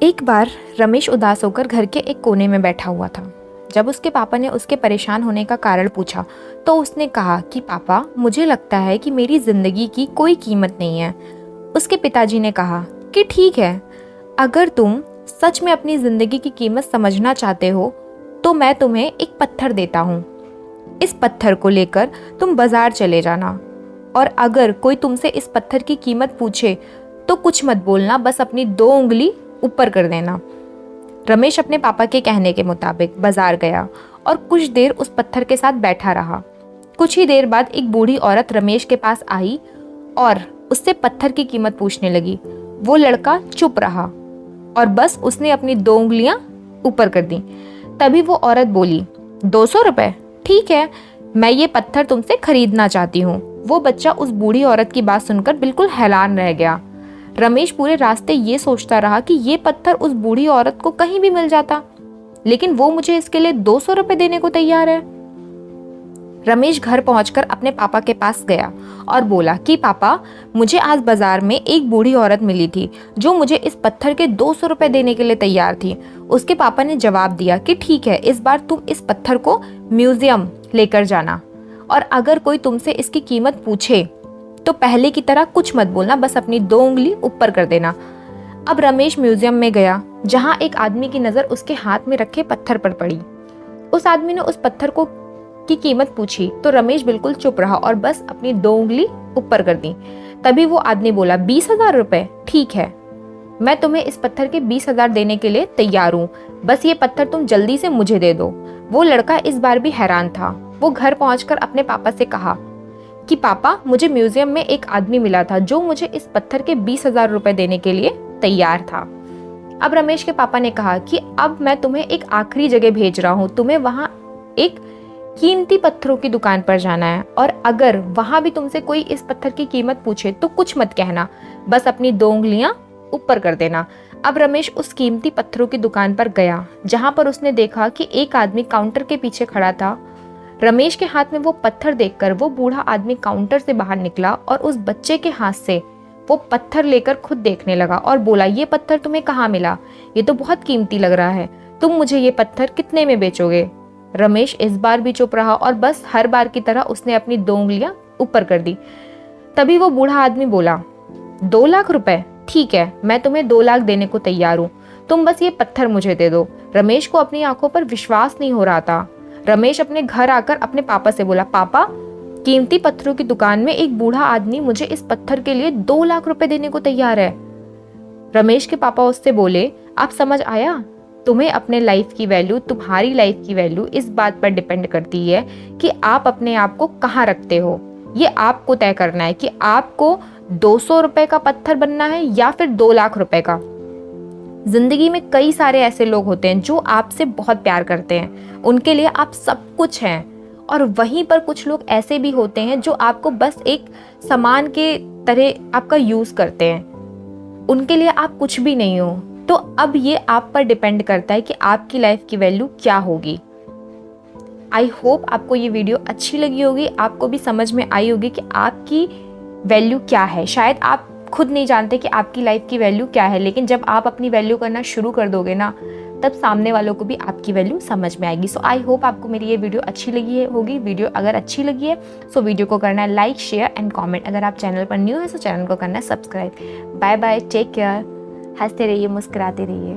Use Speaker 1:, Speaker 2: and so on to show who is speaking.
Speaker 1: एक बार रमेश उदास होकर घर के एक कोने में बैठा हुआ था। जब उसके पापा ने उसके परेशान होने का कारण पूछा तो उसने कहा कि पापा, मुझे लगता है कि मेरी जिंदगी की कोई कीमत नहीं है। उसके पिताजी ने कहा कि ठीक है, अगर तुम सच में अपनी जिंदगी की कीमत समझना चाहते हो तो मैं तुम्हें एक पत्थर देता हूँ। इस पत्थर को लेकर तुम बाजार चले जाना, और अगर कोई तुमसे इस पत्थर की कीमत पूछे तो कुछ मत बोलना, बस अपनी 2 उंगली ऊपर कर देना। रमेश अपने पापा के कहने के मुताबिक बाजार गया और कुछ देर उस पत्थर के साथ बैठा रहा। कुछ ही देर बाद एक बूढ़ी औरत रमेश के पास आई और उससे पत्थर की कीमत पूछने लगी। वो लड़का चुप रहा और बस उसने अपनी 2 उंगलियां ऊपर कर दी। तभी वो औरत बोली, 200 रुपए? ठीक है, मैं ये पत्थर तुमसे खरीदना चाहती हूँ। वो बच्चा उस बूढ़ी औरत की बात सुनकर बिल्कुल हैरान रह गया। रमेश पूरे रास्ते ये सोचता रहा कि ये पत्थर उस बूढ़ी औरत को कहीं भी मिल जाता, लेकिन वो मुझे इसके लिए 200 रुपए देने को तैयार है। रमेश घर पहुंचकर अपने पापा के पास गया और बोला कि पापा, मुझे आज बाजार में एक बूढ़ी औरत मिली थी जो मुझे इस पत्थर के 200 रुपए देने के लिए तैयार थी। उसके पापा ने जवाब दिया कि ठीक है, इस बार तुम इस पत्थर को म्यूजियम लेकर जाना, और अगर कोई तुमसे इसकी कीमत पूछे तो पहले की तरह कुछ मत बोलना, बस अपनी 2 उंगली ऊपर कर देना। अब रमेश म्यूजियम में गया, जहां एक आदमी की नजर उसके हाथ में रखे पत्थर पर पड़ी। उस आदमी ने उस पत्थर को की कीमत पूछी तो रमेश बिल्कुल चुप रहा और बस अपनी 2 उंगली ऊपर कर दी। तभी वो आदमी बोला, 20,000 रुपए? ठीक है, मैं तुम्हें इस पत्थर के 20,000 देने के लिए तैयार हूँ, बस ये पत्थर तुम जल्दी से मुझे दे दो। वो लड़का इस बार भी हैरान था। वो घर पहुंचकर अपने पापा से कहा कि पापा, मुझे म्यूजियम में एक आदमी मिला था जो मुझे इस पत्थर के 20,000 रुपए देने के लिए तैयार था। अब रमेश के पापा ने कहा कि अब मैं तुम्हें एक आखिरी जगह भेज रहा हूँ, तुम्हें वहां एक कीमती पत्थरों की दुकान पर जाना है, और अगर वहां भी तुमसे कोई इस पत्थर की कीमत पूछे तो कुछ मत कहना, बस अपनी 2 उंगलियां ऊपर कर देना। अब रमेश उस कीमती पत्थरों की दुकान पर गया, जहां पर उसने देखा कि एक आदमी काउंटर के पीछे खड़ा था। रमेश के हाथ में वो पत्थर देखकर वो बूढ़ा आदमी काउंटर से बाहर निकला और उस बच्चे के हाथ से वो पत्थर लेकर खुद देखने लगा और बोला, ये पत्थर तुम्हें कहाँ मिला? ये तो बहुत कीमती लग रहा है, तुम मुझे ये पत्थर कितने में बेचोगे? रमेश इस बार भी चुप रहा और बस हर बार की तरह उसने अपनी 2 उंगलियां ऊपर कर दी। तभी वो बूढ़ा आदमी बोला, 2 लाख रुपए? ठीक है, मैं तुम्हें 2 लाख देने को तैयार हूँ, तुम बस ये पत्थर मुझे दे दो। रमेश को अपनी आंखों पर विश्वास नहीं हो रहा था। रमेश अपने घर आकर अपने पापा से बोला, पापा, कीमती पत्थरों की दुकान में एक बूढ़ा आदमी मुझे इस पत्थर के लिए 2 लाख रुपए देने को तैयार है। रमेश के पापा उससे बोले, आप समझ आया, तुम्हें अपने लाइफ की वैल्यू, तुम्हारी लाइफ की वैल्यू इस बात पर डिपेंड करती है कि आप अपने आप को कहाँ रखते हो। ये आपको तय करना है कि आपको 200 रुपए का पत्थर बनना है या फिर 2 लाख रुपए का। जिंदगी में कई सारे ऐसे लोग होते हैं जो आपसे बहुत प्यार करते हैं, उनके लिए आप सब कुछ हैं, और वहीं पर कुछ लोग ऐसे भी होते हैं जो आपको बस एक सामान के तरह आपका यूज करते हैं, उनके लिए आप कुछ भी नहीं हो। तो अब ये आप पर डिपेंड करता है कि आपकी लाइफ की वैल्यू क्या होगी। आई होप आपको ये वीडियो अच्छी लगी होगी, आपको भी समझ में आई होगी कि आपकी वैल्यू क्या है। शायद आप खुद नहीं जानते कि आपकी लाइफ की वैल्यू क्या है, लेकिन जब आप अपनी वैल्यू करना शुरू कर दोगे ना, तब सामने वालों को भी आपकी वैल्यू समझ में आएगी। सो आई होप आपको मेरी ये वीडियो अच्छी लगी होगी। वीडियो अगर अच्छी लगी है सो वीडियो को करना है लाइक, शेयर एंड कमेंट। अगर आप चैनल पर न्यू है तो चैनल को करना है subscribe. Bye bye, take care, हंसते रहिए, मुस्कुराते रहिए।